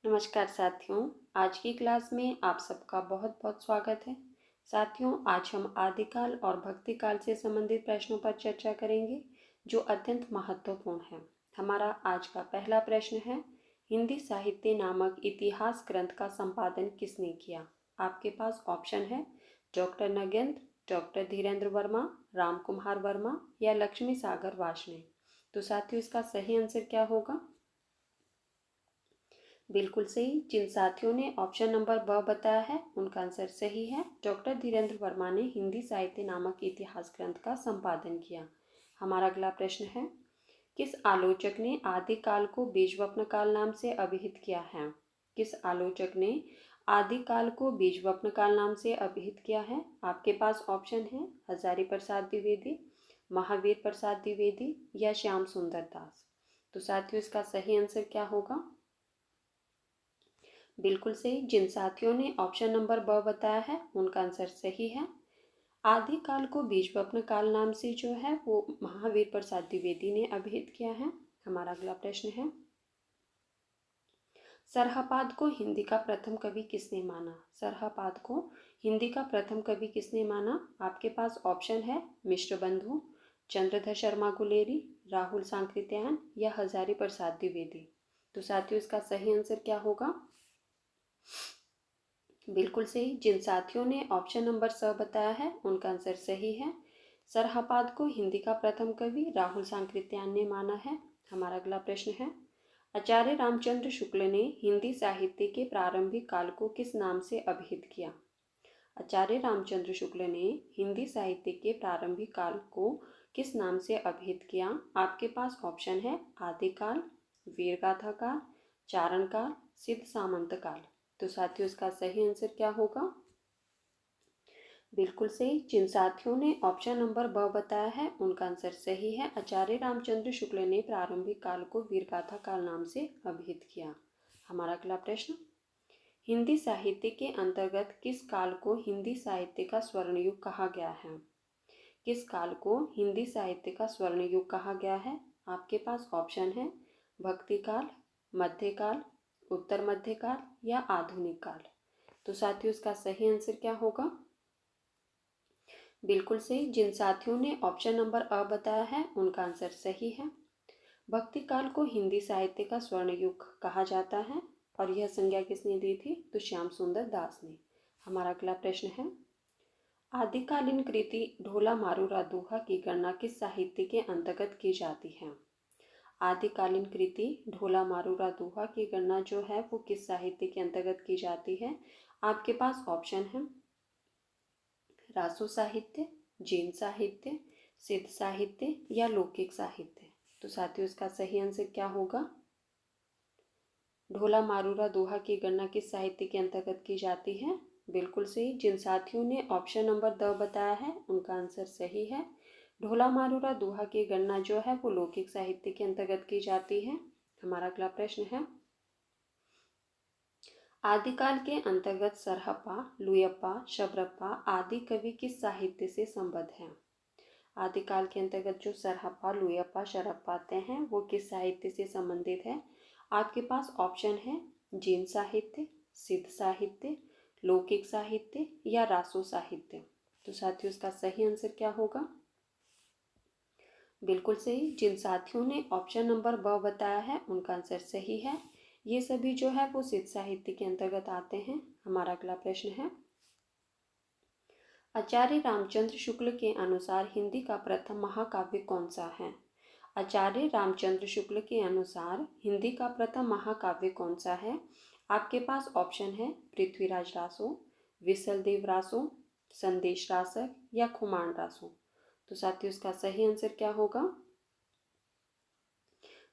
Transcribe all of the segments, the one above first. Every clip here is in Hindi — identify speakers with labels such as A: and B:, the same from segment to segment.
A: नमस्कार साथियों, आज की क्लास में आप सबका बहुत बहुत स्वागत है। साथियों, आज हम आदिकाल और भक्तिकाल से संबंधित प्रश्नों पर चर्चा करेंगे जो अत्यंत महत्वपूर्ण है। हमारा आज का पहला प्रश्न है, हिंदी साहित्य नामक इतिहास ग्रंथ का संपादन किसने किया? आपके पास ऑप्शन है डॉक्टर नगेंद्र, डॉक्टर धीरेन्द्र वर्मा, राम कुमार वर्मा या लक्ष्मी सागर वार्ष्णेय। तो साथियों, इसका सही आंसर क्या होगा? बिल्कुल सही। जिन साथियों ने ऑप्शन नंबर ब बताया है उनका आंसर सही है। डॉक्टर धीरेन्द्र वर्मा ने हिंदी साहित्य नामक इतिहास ग्रंथ का संपादन किया। हमारा अगला प्रश्न है, किस आलोचक ने आदिकाल को बीजवपन काल नाम से अभिहित किया है? किस आलोचक ने आदिकाल को बीजवपन काल नाम से अभिहित किया है? आपके पास ऑप्शन है हजारी प्रसाद द्विवेदी, महावीर प्रसाद द्विवेदी या श्याम सुंदर दास। तो साथियों, इसका सही आंसर क्या होगा? बिल्कुल सही। जिन साथियों ने ऑप्शन नंबर ब बताया है उनका आंसर सही है। आदिकाल को बीजवपन काल नाम से जो है वो महावीर प्रसाद द्विवेदी ने अभिहित किया है। हमारा अगला प्रश्न है, सरहपाद को हिंदी का प्रथम कवि किसने माना? सरहपाद को हिंदी का प्रथम कवि किसने माना? आपके पास ऑप्शन है मिश्र बंधु, चंद्रधर शर्मा गुलेरी, राहुल सांकृत्यायन या हजारी प्रसाद द्विवेदी। तो साथियों, इसका सही आंसर क्या होगा? बिल्कुल सही। जिन साथियों ने ऑप्शन नंबर स बताया है उनका आंसर सही है। सरहपाद को हिंदी का प्रथम कवि राहुल सांकृत्यायन ने माना है। हमारा अगला प्रश्न है, आचार्य रामचंद्र शुक्ल ने हिंदी साहित्य के प्रारंभिक काल को किस नाम से अभिहित किया? आचार्य रामचंद्र शुक्ल ने हिंदी साहित्य के प्रारंभिक काल को किस नाम से अभिहित किया? आपके पास ऑप्शन है आदिकाल, वीरगाथा काल, चारण काल, सिद्ध सामंत काल। तो साथियों, इसका सही आंसर क्या होगा? बिल्कुल सही। जिन साथियों ने ऑप्शन नंबर ब बताया है उनका आंसर सही है। आचार्य रामचंद्र शुक्ल ने प्रारंभिक काल को वीरगाथा काल नाम से अभिहित किया। हमारा अगला प्रश्न, हिंदी साहित्य के अंतर्गत किस काल को हिंदी साहित्य का स्वर्ण युग कहा गया है? किस काल को हिंदी साहित्य का स्वर्ण युग कहा गया है? आपके पास ऑप्शन है भक्ति काल, मध्यकाल, उत्तर मध्यकाल या आधुनिक काल। तो साथियों, इसका सही आंसर क्या होगा? बिल्कुल सही। जिन साथियों ने ऑप्शन नंबर अ बताया है उनका आंसर सही है। भक्ति काल को हिंदी साहित्य का स्वर्ण युग कहा जाता है और यह संज्ञा किसने दी थी? तो श्याम सुंदर दास ने। हमारा अगला प्रश्न है, आदिकालीन कृति ढोला मारूरा दोहा की गणना किस साहित्य के अंतर्गत की जाती है? आदिकालीन कृति ढोला मारूरा दोहा की गणना जो है वो किस साहित्य के अंतर्गत की जाती है? आपके पास ऑप्शन है रासो साहित्य, जैन साहित्य, सिद्ध साहित्य या लौकिक साहित्य। तो साथियों, इसका सही आंसर क्या होगा? ढोला मारूरा दोहा की गणना किस साहित्य के अंतर्गत की जाती है? बिल्कुल सही। जिन साथियों ने ऑप्शन नंबर द बताया है उनका आंसर सही है। ढोला मारूरा दोहा की गणना जो है वो लौकिक साहित्य के अंतर्गत की जाती है। हमारा अगला प्रश्न है, आदिकाल के अंतर्गत सरहप्पा, लुयप्पा, शबरप्पा आदि कवि किस साहित्य से संबद्ध हैं? आदिकाल के अंतर्गत जो सरहप्पा, लुयप्पा, शरप्पा आते हैं वो किस साहित्य से संबंधित है? आपके पास ऑप्शन है जैन साहित्य, सिद्ध साहित्य, लौकिक साहित्य या रासो साहित्य। तो साथियों, इसका सही आंसर क्या होगा? बिल्कुल सही। जिन साथियों ने ऑप्शन नंबर ब बताया है उनका आंसर सही है। ये सभी जो है वो सिद्ध साहित्य के अंतर्गत आते हैं। हमारा अगला प्रश्न है, आचार्य रामचंद्र शुक्ल के अनुसार हिंदी का प्रथम महाकाव्य कौन सा है? आचार्य रामचंद्र शुक्ल के अनुसार हिंदी का प्रथम महाकाव्य कौन सा है? आपके पास ऑप्शन है पृथ्वीराज रासो, विसलदेव रासो, संदेश रासक या खुमान रासो। तो साथियों, इसका सही आंसर क्या होगा?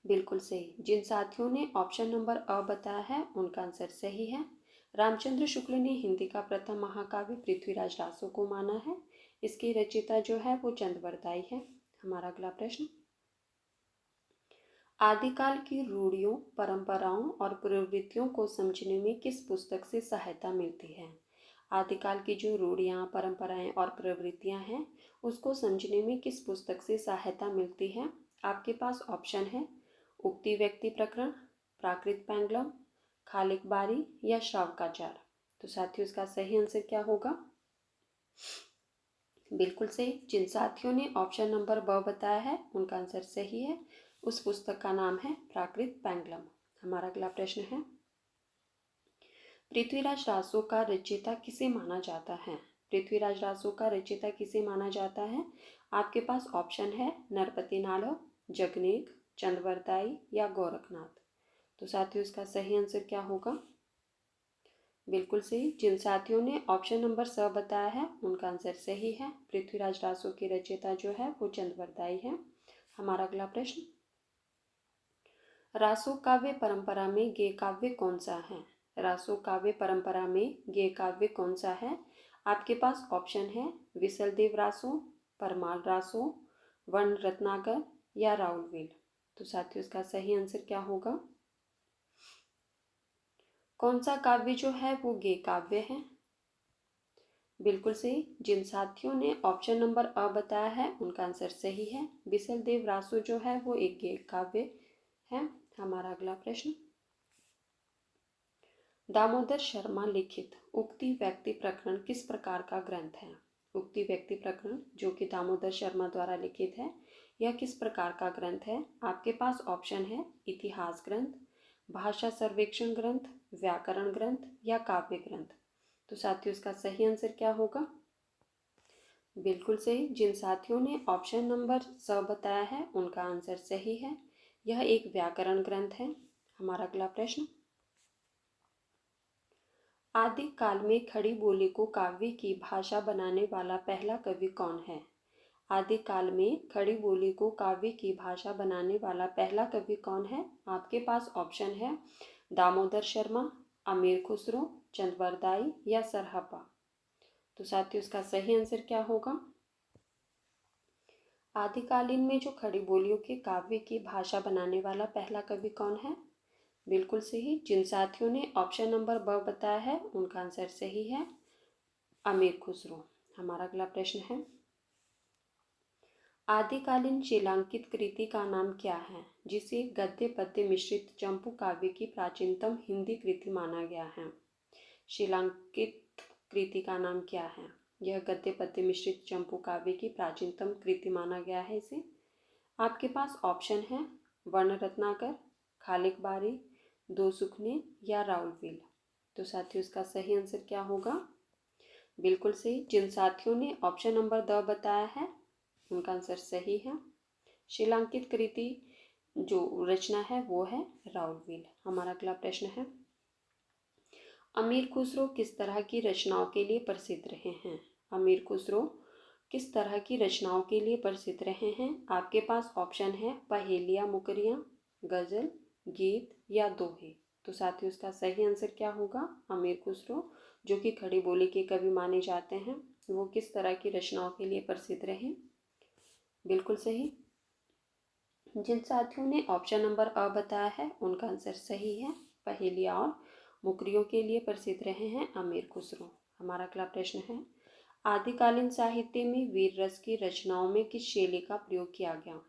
A: बिल्कुल सही। जिन साथियों ने ऑप्शन नंबर अ बताया है उनका आंसर सही है। रामचंद्र शुक्ल ने हिंदी का प्रथम महाकाव्य पृथ्वीराज रासो को माना है। इसकी रचयिता जो है वो चंद्रवरदाई है। हमारा अगला प्रश्न, आदिकाल की रूढ़ियों, परंपराओं और प्रवृत्तियों को समझने में किस पुस्तक से सहायता मिलती है? आदिकाल की जो रूढ़ियाँ, परंपराएं और प्रवृत्तियां हैं उसको समझने में किस पुस्तक से सहायता मिलती है? आपके पास ऑप्शन है उक्ति व्यक्ति प्रकरण, प्राकृत पैंगलम, खालिक बारी या श्रावकाचार। तो साथियों इसका सही आंसर क्या होगा? बिल्कुल सही। जिन साथियों ने ऑप्शन नंबर ब बताया है उनका आंसर सही है। उस पुस्तक का नाम है प्राकृत पेंडुलम। हमारा अगला प्रश्न है, पृथ्वीराज रासो का रचयिता किसे माना जाता है? पृथ्वीराज रासो का रचयिता किसे माना जाता है? आपके पास ऑप्शन है नरपति नाड़व, जगनेक, चंद्रवरदाई या गोरखनाथ। तो साथियों इसका सही आंसर क्या होगा? बिल्कुल सही। जिन साथियों ने ऑप्शन नंबर स बताया है उनका आंसर सही है। पृथ्वीराज रासो की रचयिता जो है वो चंद्रवरदाई है। हमारा अगला प्रश्न, रासो काव्य परंपरा में गेय काव्य कौन सा है? रासो काव्य परंपरा में गेय काव्य कौन सा है? आपके पास ऑप्शन है विसलदेव रासो, परमाल रासो, वर्ण रत्नाकर या राउलवेल। तो साथियों इसका सही आंसर क्या होगा? कौन सा काव्य जो है वो गेय काव्य है? बिल्कुल सही। जिन साथियों ने ऑप्शन नंबर अ बताया है उनका आंसर सही है। विसलदेव रासो जो है वो एक गेय काव्य है। हमारा अगला प्रश्न, दामोदर शर्मा लिखित उक्ति व्यक्ति प्रकरण किस प्रकार का ग्रंथ है? उक्ति व्यक्ति प्रकरण जो कि दामोदर शर्मा द्वारा लिखित है, यह किस प्रकार का ग्रंथ है? आपके पास ऑप्शन है इतिहास ग्रंथ, भाषा सर्वेक्षण ग्रंथ, व्याकरण ग्रंथ या काव्य ग्रंथ। तो साथियों इसका सही आंसर क्या होगा? बिल्कुल सही। जिन साथियों ने ऑप्शन नंबर स बताया है उनका आंसर सही है। यह एक व्याकरण ग्रंथ है। हमारा अगला प्रश्न, आदि काल में खड़ी बोली को काव्य की भाषा बनाने वाला पहला कवि कौन है? आदि काल में खड़ी बोली को काव्य की भाषा बनाने वाला पहला कवि कौन है? आपके पास ऑप्शन है दामोदर शर्मा, अमीर खुसरो, चंद्रवरदाई या सरहपा। तो साथियों इसका सही आंसर क्या होगा? आदिकालीन में जो खड़ी बोलियों के काव्य की भाषा बनाने वाला पहला कवि कौन है? बिल्कुल सही। जिन साथियों ने ऑप्शन नंबर ब बताया है उनका आंसर सही है, अमीर खुसरो। हमारा अगला प्रश्न है, आदिकालीन शिलांकित कृति का नाम क्या है जिसे गद्य पद्य मिश्रित चंपू काव्य की प्राचीनतम हिंदी कृति माना गया है? शिलांकित कृति का नाम क्या है? यह गद्य पद्य मिश्रित चंपू काव्य की प्राचीनतम कृति माना गया है इसे। आपके पास ऑप्शन है वर्ण रत्नाकर, खालिक बारी, दो सुखने या राउलवेल। तो साथियों इसका सही आंसर क्या होगा? बिल्कुल सही। जिन साथियों ने ऑप्शन नंबर द बताया है उनका आंसर सही है। शिलांकित कृति जो रचना है वो है राउलवेल। हमारा अगला प्रश्न है, अमीर खुसरो किस तरह की रचनाओं के लिए प्रसिद्ध रहे हैं? अमीर खुसरो किस तरह की रचनाओं के लिए प्रसिद्ध रहे हैं? आपके पास ऑप्शन है पहेलियाँ मुकरियाँ, गजल, गीत या दोहे। तो साथियों इसका सही आंसर क्या होगा? अमीर खुसरो जो कि खड़ी बोली के कवि माने जाते हैं, वो किस तरह की रचनाओं के लिए प्रसिद्ध रहे? बिल्कुल सही। जिन साथियों ने ऑप्शन नंबर अ बताया है उनका आंसर सही है, पहेलियाँ और मुकरियों के लिए प्रसिद्ध रहे हैं अमीर खुसरो। हमारा अगला प्रश्न है, आदिकालीन साहित्य में वीर रस की रचनाओं में किस शैली का प्रयोग किया गया?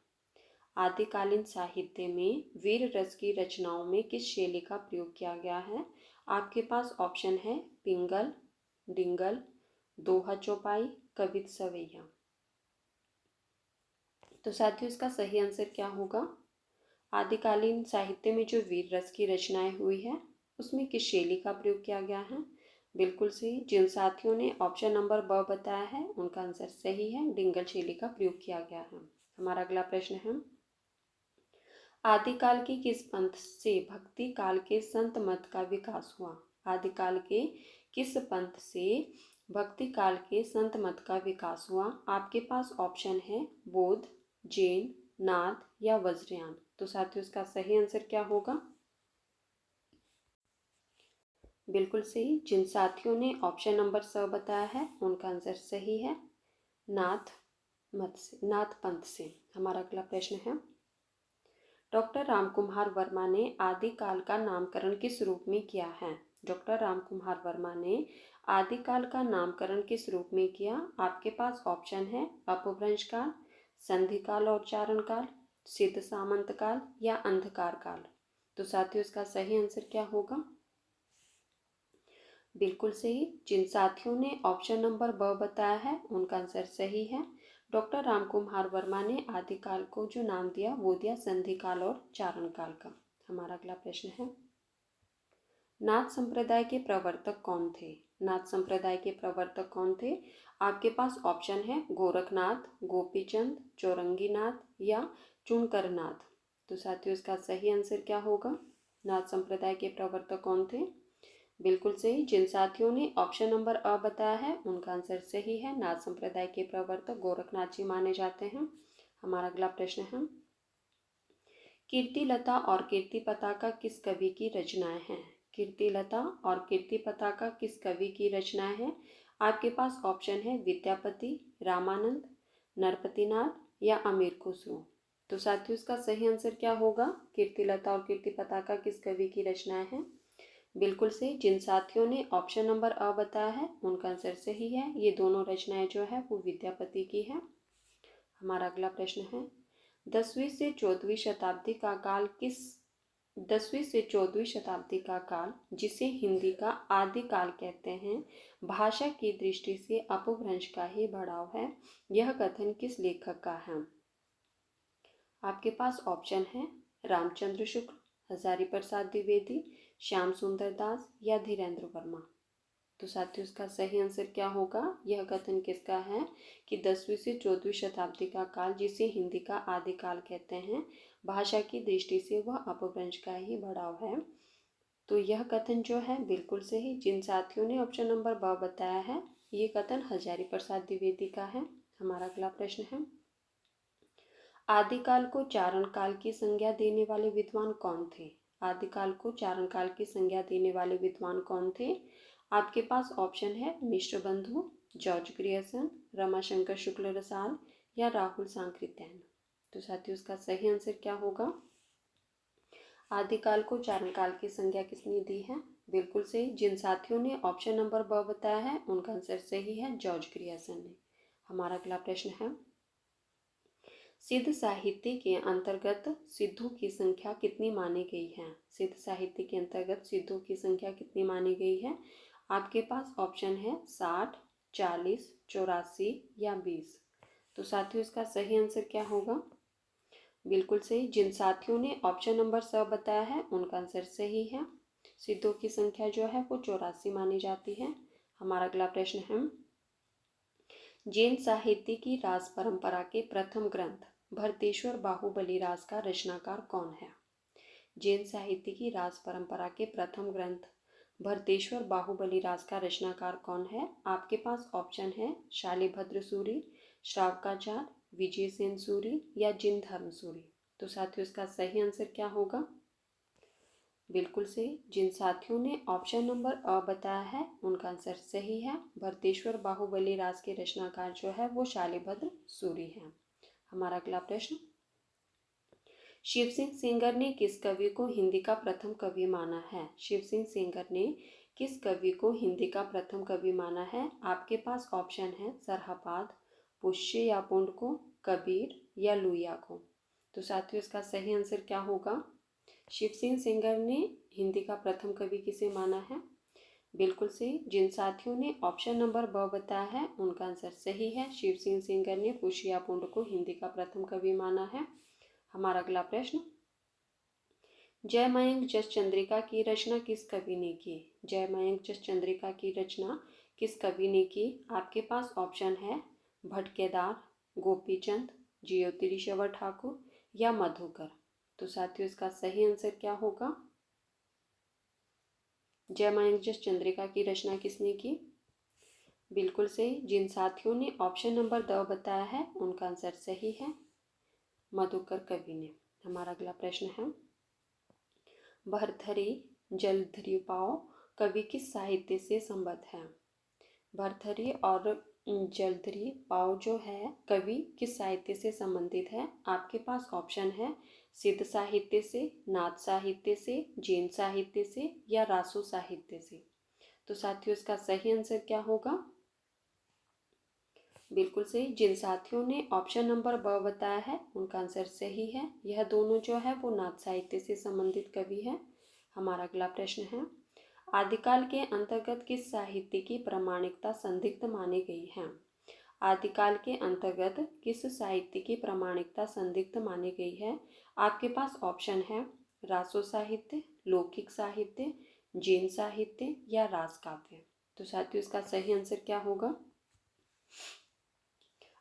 A: आदिकालीन साहित्य में वीर रस की रचनाओं में किस शैली का प्रयोग किया गया है? आपके पास ऑप्शन है पिंगल, डिंगल, दोहा चौपाई, कवित सवैया। तो साथियों इसका सही आंसर क्या होगा? आदिकालीन साहित्य में जो वीर रस की रचनाएं हुई है उसमें किस शैली का प्रयोग किया गया है? बिल्कुल सही। जिन साथियों ने ऑप्शन नंबर ब बताया है उनका आंसर सही है, डिंगल शैली का प्रयोग किया गया है। हमारा अगला प्रश्न है, आदिकाल के किस पंथ से भक्ति काल के संत मत का विकास हुआ? आदिकाल के किस पंथ से भक्ति काल के संत मत का विकास हुआ? आपके पास ऑप्शन है बौद्ध, जैन, नाथ या वज्रयान। तो साथियों इसका सही आंसर क्या होगा? बिल्कुल सही। जिन साथियों ने ऑप्शन नंबर स बताया है उनका आंसर सही है, नाथ मत से, नाथ पंथ से। हमारा अगला प्रश्न है, डॉक्टर रामकुमार वर्मा ने आदिकाल का नामकरण किस रूप में किया है? डॉक्टर रामकुमार वर्मा ने आदिकाल का नामकरण किस रूप में किया? आपके पास ऑप्शन है अपभ्रंश काल, संधि काल और चारण काल, सिद्ध सामंत काल या अंधकार काल। तो साथियों इसका सही आंसर क्या होगा? बिल्कुल सही। जिन साथियों ने ऑप्शन नंबर ब बताया है उनका आंसर सही है। डॉक्टर रामकुमार वर्मा ने आदिकाल को जो नाम दिया वो दिया संधि काल और चारण काल का। हमारा अगला प्रश्न है, नाथ संप्रदाय के प्रवर्तक कौन थे? नाथ संप्रदाय के प्रवर्तक कौन थे? आपके पास ऑप्शन है गोरखनाथ, गोपीचंद, चौरंगीनाथ या चुनकरनाथ। तो साथियों इसका सही आंसर क्या होगा? नाथ संप्रदाय के प्रवर्तक कौन थे? बिल्कुल सही। जिन साथियों ने ऑप्शन नंबर अ बताया है उनका आंसर सही है। नाथ संप्रदाय के प्रवर्तक गोरखनाथ जी माने जाते हैं। हमारा अगला प्रश्न है, कीर्तिलता और कीर्ति पताका किस कवि की रचनाएं हैं? कीर्तिलता और कीर्ति पताका किस कवि की रचनाएं हैं? आपके पास ऑप्शन है विद्यापति, रामानंद, नरपतिनाथ या अमीर खुसरो। तो साथियों इसका सही आंसर क्या होगा? कीर्तिलता और कीर्ति पताका किस कवि की रचनाएं हैं? बिल्कुल सही। जिन साथियों ने ऑप्शन नंबर अ बताया है उनका आंसर सही है। ये दोनों रचनाएं जो है वो विद्यापति की है। हमारा अगला प्रश्न है, 10वीं से 14वीं शताब्दी का काल किस 10वीं से 14वीं शताब्दी का काल जिसे हिंदी का आदि काल कहते हैं, भाषा की दृष्टि से अपभ्रंश का ही बढ़ाव है, यह कथन किस लेखक का है? आपके पास ऑप्शन है रामचंद्र शुक्ल, हजारी प्रसाद द्विवेदी, श्याम सुंदर दास या धीरेन्द्र वर्मा। तो साथियों इसका सही आंसर क्या होगा? यह कथन किसका है कि 10वीं से 14वीं शताब्दी का काल जिसे हिंदी का आदिकाल कहते हैं, भाषा की दृष्टि से वह अपभ्रंश का ही बढ़ाव है। तो यह कथन जो है बिल्कुल सही। जिन साथियों ने ऑप्शन नंबर ब बताया है ये कथन हजारी प्रसाद द्विवेदी का है। हमारा अगला प्रश्न है, आदिकाल को चारण काल की संज्ञा देने वाले विद्वान कौन थे? आदिकाल को चारण काल की संज्ञा देने वाले विद्वान कौन थे? आपके पास ऑप्शन है मिश्र बंधु, जॉर्ज ग्रियर्सन, रमाशंकर शुक्ल रसाल या राहुल सांकृत्यायन। तो साथियों इसका सही आंसर क्या होगा? आदिकाल को चारण काल की संज्ञा किसने दी है? बिल्कुल सही। जिन साथियों ने ऑप्शन नंबर ब बताया है उनका आंसर सही है, जॉर्ज ग्रियर्सन ने। हमारा अगला प्रश्न है, सिद्ध साहित्य के अंतर्गत सिद्धों की संख्या कितनी मानी गई है? सिद्ध साहित्य के अंतर्गत सिद्धों की संख्या कितनी मानी गई है? आपके पास ऑप्शन है 60, 40, 84 या 20। तो साथियों इसका सही आंसर क्या होगा? बिल्कुल सही। जिन साथियों ने ऑप्शन नंबर स बताया है उनका आंसर सही है। सिद्धों की संख्या जो है वो 84 मानी जाती है। हमारा अगला प्रश्न है, जैन साहित्य की रास परंपरा के प्रथम ग्रंथ भरतेश्वर बाहुबली रास का रचनाकार कौन है? जैन साहित्य की रास परंपरा के प्रथम ग्रंथ भरतेश्वर बाहुबली रास का रचनाकार कौन है? आपके पास ऑप्शन है शालिभद्र सूरी, श्रावकाचार्य, विजय सेन सूरी या जिन धर्म सूरी। तो साथियों इसका सही आंसर क्या होगा? बिल्कुल सही। जिन साथियों ने ऑप्शन नंबर अ बताया है उनका आंसर सही है। भरतेश्वर बाहुबली रास के रचनाकार जो है वो शालिभद्र सूरी है। हमारा अगला प्रश्न, शिव सिंह सेंगर ने किस कवि को हिंदी का प्रथम कवि माना है? शिव सिंह सेंगर ने किस कवि को हिंदी का प्रथम कवि माना है? आपके पास ऑप्शन है सरहपाद, पुष्य या पुंड को, कबीर या लुहिया को। तो साथियों इसका सही आंसर क्या होगा? शिव सिंह सेंगर ने हिंदी का प्रथम कवि किसे माना है? बिल्कुल सही। जिन साथियों ने ऑप्शन नंबर ब बताया है उनका आंसर सही है। शिव सिंह सेंगर ने पुष्य या पुंड को हिंदी का प्रथम कवि माना है। हमारा अगला प्रश्न, जयमयंक जस चंद्रिका की रचना किस कवि ने की? जयमयंक जस चंद्रिका की रचना किस कवि ने की? आपके पास ऑप्शन है भटकेदार, गोपीचंद, ज्योतिरिश्वर ठाकुर या मधुकर। तो साथियों इसका सही आंसर क्या होगा? जयमयंक जस चंद्रिका की रचना किसने की? बिल्कुल सही। जिन साथियों ने ऑप्शन नंबर द बताया है उनका आंसर सही है, मधुकर कवि ने। हमारा अगला प्रश्न है, भरथरी जलधरी पाव कवि किस साहित्य से संबद्ध है? भरथरी और जलधरी पाव जो है कवि किस साहित्य से संबंधित है? आपके पास ऑप्शन है सिद्ध साहित्य से, नाथ साहित्य से, जैन साहित्य से या रासो साहित्य से। तो साथियों इसका सही आंसर क्या होगा? बिल्कुल सही। जिन साथियों ने ऑप्शन नंबर ब बताया है उनका आंसर सही है। यह दोनों जो है वो नाथ साहित्य से संबंधित कवि है। हमारा अगला प्रश्न है, आदिकाल के अंतर्गत किस साहित्य की प्रामाणिकता संदिग्ध मानी गई है? आदिकाल के अंतर्गत किस साहित्य की प्रामाणिकता संदिग्ध मानी गई है? आपके पास ऑप्शन है रासो साहित्य, लौकिक साहित्य, जैन साहित्य या रास काव्य। तो साथियों इसका सही आंसर क्या होगा?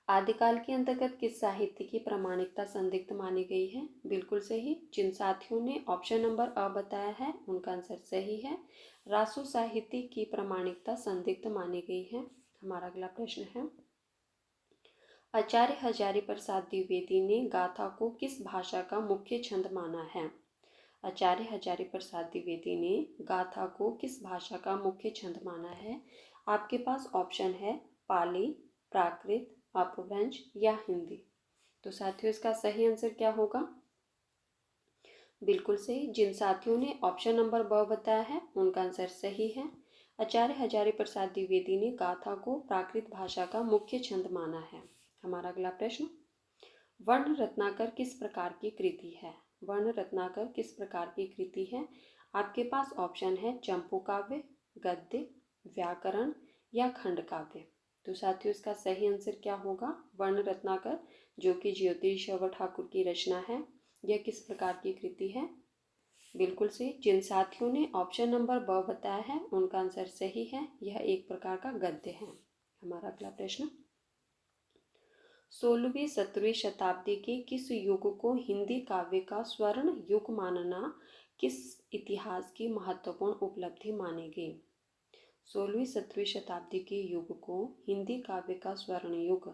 A: आदिकाल के अंतर्गत किस साहित्य की प्रामाणिकता संदिग्ध मानी गई है? बिल्कुल सही। जिन साथियों ने ऑप्शन नंबर अ बताया है उनका आंसर सही है। रासो साहित्य की प्रामाणिकता संदिग्ध मानी गई है। हमारा अगला प्रश्न है, आचार्य हजारी प्रसाद द्विवेदी ने गाथा को किस भाषा का मुख्य छंद माना है? आचार्य हजारी प्रसाद द्विवेदी ने गाथा को किस भाषा का मुख्य छंद माना है? आपके पास ऑप्शन है पाली, प्राकृत, अपभ्रंश या हिंदी। तो साथियों इसका सही आंसर क्या होगा? बिल्कुल सही। जिन साथियों ने ऑप्शन नंबर ब बताया है उनका आंसर सही है। आचार्य हजारी प्रसाद द्विवेदी ने गाथा को प्राकृत भाषा का मुख्य छंद माना है। हमारा अगला प्रश्न, वर्ण रत्नाकर किस प्रकार की कृति है? वर्ण रत्नाकर किस प्रकार की कृति है? आपके पास ऑप्शन है चंपू काव्य, गद्य, व्याकरण या खंड काव्य। तो साथियों इसका सही आंसर क्या होगा? वर्ण रत्नाकर जो कि ज्योतिषवर ठाकुर की रचना है, यह किस प्रकार की कृति है? बिल्कुल सही। जिन साथियों ने ऑप्शन नंबर ब बताया है उनका आंसर सही है, यह एक प्रकार का गद्य है। हमारा अगला प्रश्न, 16वीं 17वीं शताब्दी के किस युग को हिंदी काव्य का स्वर्ण युग मानना किस इतिहास की महत्वपूर्ण उपलब्धि मानेगी? 16वीं 17वीं शताब्दी के युग को हिंदी काव्य का स्वर्ण युग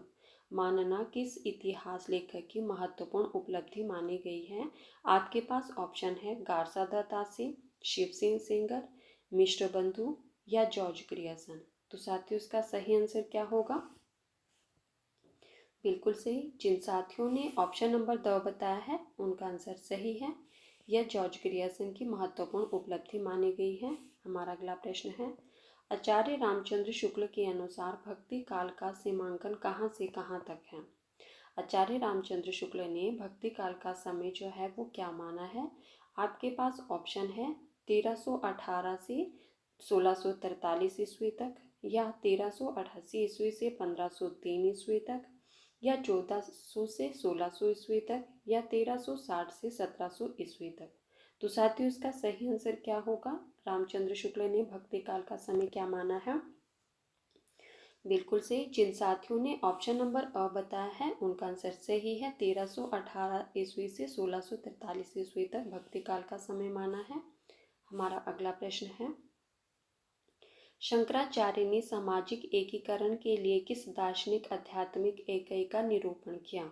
A: मानना किस इतिहास लेखक की महत्वपूर्ण उपलब्धि मानी गई है? आपके पास ऑप्शन है गारसा दत्तासी, शिव सिंह सेंगर, मिश्र बंधु या जॉर्ज ग्रियर्सन। तो साथियों इसका सही आंसर क्या होगा? बिल्कुल सही। जिन साथियों ने ऑप्शन नंबर द बताया है उनका आंसर सही है, यह जॉर्ज ग्रियर्सन की महत्वपूर्ण उपलब्धि मानी गई है। हमारा अगला प्रश्न है, आचार्य रामचंद्र शुक्ल के अनुसार भक्ति काल का सीमांकन कहाँ से कहाँ तक है? आचार्य रामचंद्र शुक्ल ने भक्ति काल का समय जो है वो क्या माना है? आपके पास ऑप्शन है 1318 से 1643 ईस्वी तक, या 1388 ईस्वी से 1503 ईस्वी तक, या 1400 से 1600 ईस्वी तक, या 1360 से 1700 ईस्वी तक। तो साथियों इसका सही आंसर क्या होगा? रामचंद्र शुक्ल ने भक्ति काल का समय क्या माना है? बिल्कुल सही। जिन साथियों ने ऑप्शन नंबर अ बताया है उनका आंसर सही है, 1318 ईस्वी से 1643 ईस्वी तक भक्ति काल का समय माना है। हमारा अगला प्रश्न है, शंकराचार्य ने सामाजिक एकीकरण के लिए किस दार्शनिक आध्यात्मिक इकाई का निरूपण किया?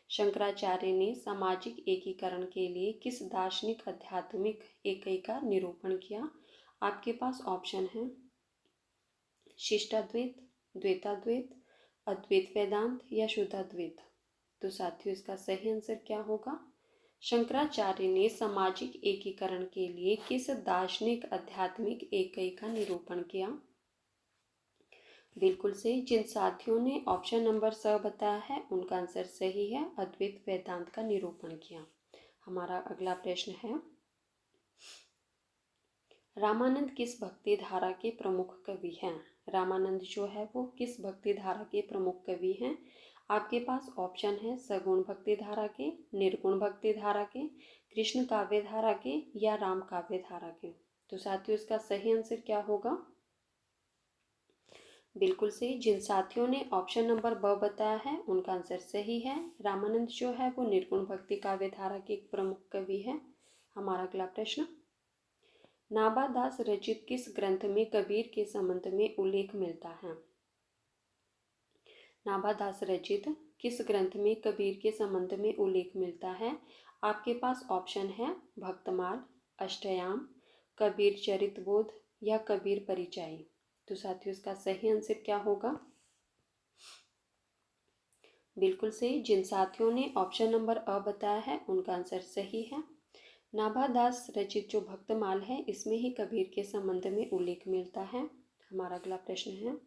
A: शंकराचार्य ने सामाजिक एकीकरण के लिए किस दार्शनिक आध्यात्मिक इकाई का निरूपण किया? आपके पास ऑप्शन है शिष्टाद्वैत, द्वैताद्वैत, अद्वैत वेदांत या शुद्धाद्वैत। तो साथियों इसका सही आंसर क्या होगा? शंकराचार्य ने सामाजिक एकीकरण के लिए किस दार्शनिक आध्यात्मिक इकाई का निरूपण किया? बिल्कुल सही। जिन साथियों ने ऑप्शन नंबर स बताया है उनका आंसर सही है, अद्वैत वेदांत का निरूपण किया। हमारा अगला प्रश्न है, रामानंद किस भक्ति धारा के प्रमुख कवि हैं? रामानंद जो है वो किस भक्ति धारा के प्रमुख कवि हैं? आपके पास ऑप्शन है सगुण भक्ति धारा के, निर्गुण भक्ति धारा के, कृष्ण काव्य धारा के या राम काव्य धारा के। तो साथियों इसका सही आंसर क्या होगा? बिल्कुल सही। जिन साथियों ने ऑप्शन नंबर ब बताया है उनका आंसर सही है, रामानंद जो है वो निर्गुण भक्ति काव्य धारा के एक प्रमुख कवि है। हमारा अगला प्रश्न, नाभादास रचित किस ग्रंथ में कबीर के संबंध में उल्लेख मिलता है? नाभादास रचित किस ग्रंथ में कबीर के संबंध में उल्लेख मिलता है? आपके पास ऑप्शन है भक्तमाल, अष्टयाम, कबीर चरितबोध या कबीर परिचय। तो साथियों इसका सही आंसर क्या होगा? बिल्कुल सही। जिन साथियों ने ऑप्शन नंबर अ बताया है उनका आंसर सही है। नाभादास रचित जो भक्तमाल है इसमें ही कबीर के संबंध में उल्लेख मिलता है। हमारा अगला प्रश्न है,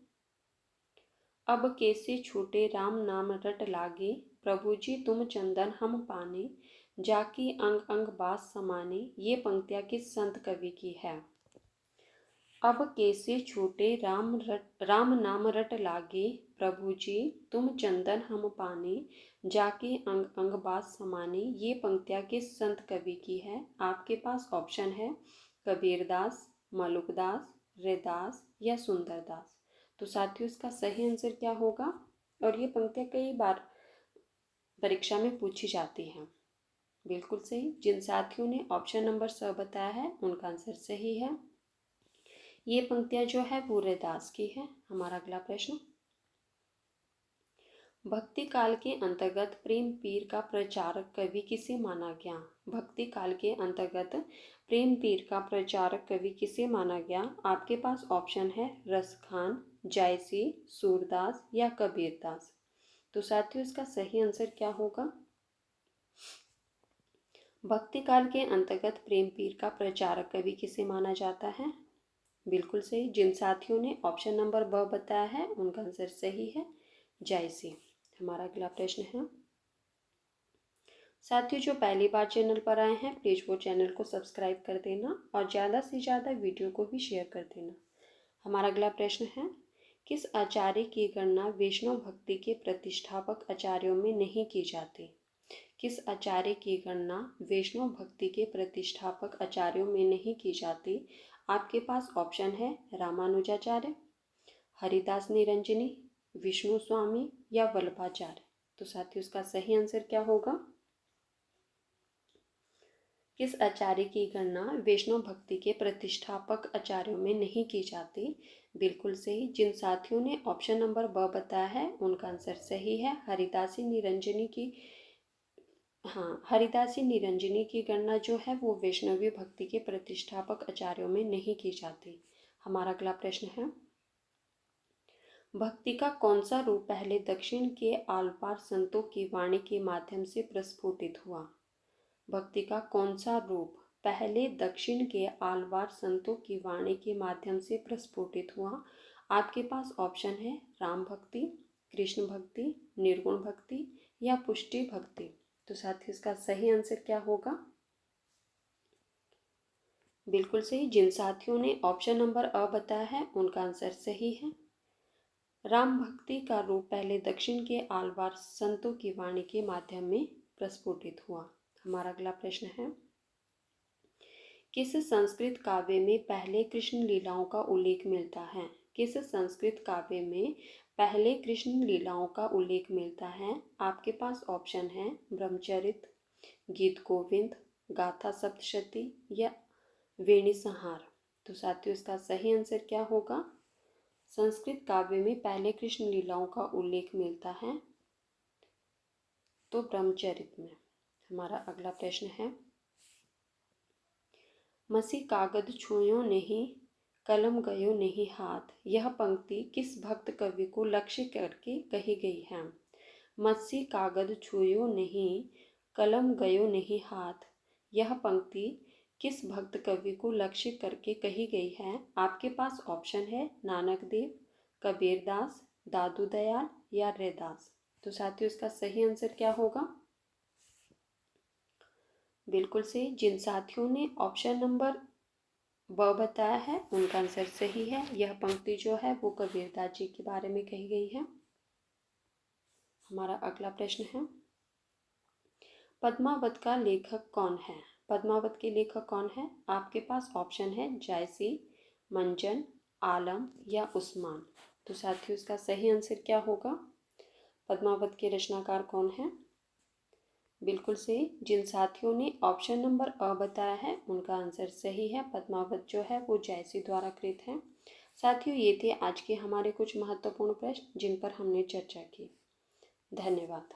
A: अब कैसे छूटे राम नाम रट लागे, प्रभु जी तुम चंदन हम पाने, जाकी अंग अंग बास समाने। ये पंक्तियां किस संत कवि की है? अब कैसे छूटे राम नाम रट लागे, प्रभु जी तुम चंदन हम पानी, जाके अंग अंग बात समाने। ये पंक्तियाँ किस संत कवि की है? आपके पास ऑप्शन है कबीरदास, मलुकदास, रैदास या सुंदरदास। तो साथियों इसका सही आंसर क्या होगा? और ये पंक्तियाँ कई बार परीक्षा में पूछी जाती हैं। बिल्कुल सही। जिन साथियों ने ऑप्शन नंबर स बताया है उनका आंसर सही है। ये पंक्तियां जो है वो रैदास की है। हमारा अगला प्रश्न, भक्ति काल के अंतर्गत प्रेम पीर का प्रचारक कवि किसे माना गया? भक्ति काल के अंतर्गत प्रेम पीर का प्रचारक कवि किसे माना गया? आपके पास ऑप्शन है रसखान, जायसी, सूरदास या कबीरदास। तो साथियों इसका सही आंसर क्या होगा? भक्ति काल के अंतर्गत प्रेम पीर का प्रचारक कवि किसे माना जाता है? बिल्कुल सही। जिन साथियों ने ऑप्शन नंबर ब बताया है उनका आंसर सही है, जायसी। हमारा अगला प्रश्न है, साथियों जो पहली बार चैनल पर आए हैं प्लीज़ वो चैनल को सब्सक्राइब कर देना और ज़्यादा से ज़्यादा वीडियो को भी शेयर कर देना। हमारा अगला प्रश्न है, किस आचार्य की गणना वैष्णव भक्ति के प्रतिष्ठापक आचार्यों में नहीं की जाती? किस आचार्य की गणना वैष्णव भक्ति के प्रतिष्ठापक आचार्यों में नहीं की जाती? आपके पास ऑप्शन है रामानुजाचार्य, हरिदास निरंजनी, विष्णु स्वामी या वल्लभाचार्य। तो साथियों इसका सही आंसर क्या होगा? किस आचार्य की गणना वैष्णव भक्ति के प्रतिष्ठापक आचार्यों में नहीं की जाती? बिल्कुल सही। जिन साथियों ने ऑप्शन नंबर ब बताया है उनका आंसर सही है, हरिदासी निरंजनी की। हाँ, हरिदासी निरंजनी की गणना जो है वो वैष्णवी भक्ति के प्रतिष्ठापक आचार्यों में नहीं की जाती। हमारा अगला प्रश्न है, भक्ति का कौन सा रूप पहले दक्षिण के आलपार संतों की वाणी के माध्यम से प्रस्फुटित हुआ? भक्ति का कौन सा रूप पहले दक्षिण के आलवार संतों की वाणी के माध्यम से प्रस्फुटित हुआ? आपके पास ऑप्शन है राम भक्ति, कृष्ण भक्ति, निर्गुण भक्ति या पुष्टि भक्ति। तो साथियों इसका सही आंसर क्या होगा? बिल्कुल सही। जिन साथियों ने ऑप्शन नंबर अ बताया है उनका आंसर सही है। राम भक्ति का रूप पहले दक्षिण के आलवार संतों की वाणी के माध्यम में प्रस्फुटित हुआ। हमारा अगला प्रश्न है, किस संस्कृत काव्य में पहले कृष्ण लीलाओं का उल्लेख मिलता है? किस संस्कृत काव्य में पहले कृष्ण लीलाओं का उल्लेख मिलता है? आपके पास ऑप्शन है ब्रह्मचरित, गीत गोविंद, गाथा सप्तशती या वेणी संहार। तो साथियों इसका सही आंसर क्या होगा? संस्कृत काव्य में पहले कृष्ण लीलाओं का उल्लेख मिलता है तो ब्रह्मचरित में। हमारा अगला प्रश्न है, मसी कागद छुयो नहीं, कलम गयो नहीं हाथ, यह पंक्ति किस भक्त कवि को लक्ष्य करके कही गई है? मसी कागद छुयो नहीं, कलम गयो नहीं हाथ, यह पंक्ति किस भक्त कवि को लक्ष्य करके कही गई है? आपके पास ऑप्शन है नानक देव, कबीरदास, दादू दयाल या रैदास। तो साथियों इसका सही आंसर क्या होगा? बिल्कुल सही। जिन साथियों ने ऑप्शन नंबर ब बताया है उनका आंसर सही है। यह पंक्ति जो है वो कबीरदास जी के बारे में कही गई है। हमारा अगला प्रश्न है, पद्मावत का लेखक कौन है? पद्मावत के लेखक कौन है? आपके पास ऑप्शन है जायसी, मंजन, आलम या उस्मान। तो साथियों इसका सही आंसर क्या होगा? पद्मावत के रचनाकार कौन है? बिल्कुल सही। जिन साथियों ने ऑप्शन नंबर अ बताया है उनका आंसर सही है, पद्मावत जो है वो जायसी द्वारा कृत है। साथियों ये थे आज के हमारे कुछ महत्वपूर्ण प्रश्न जिन पर हमने चर्चा की। धन्यवाद।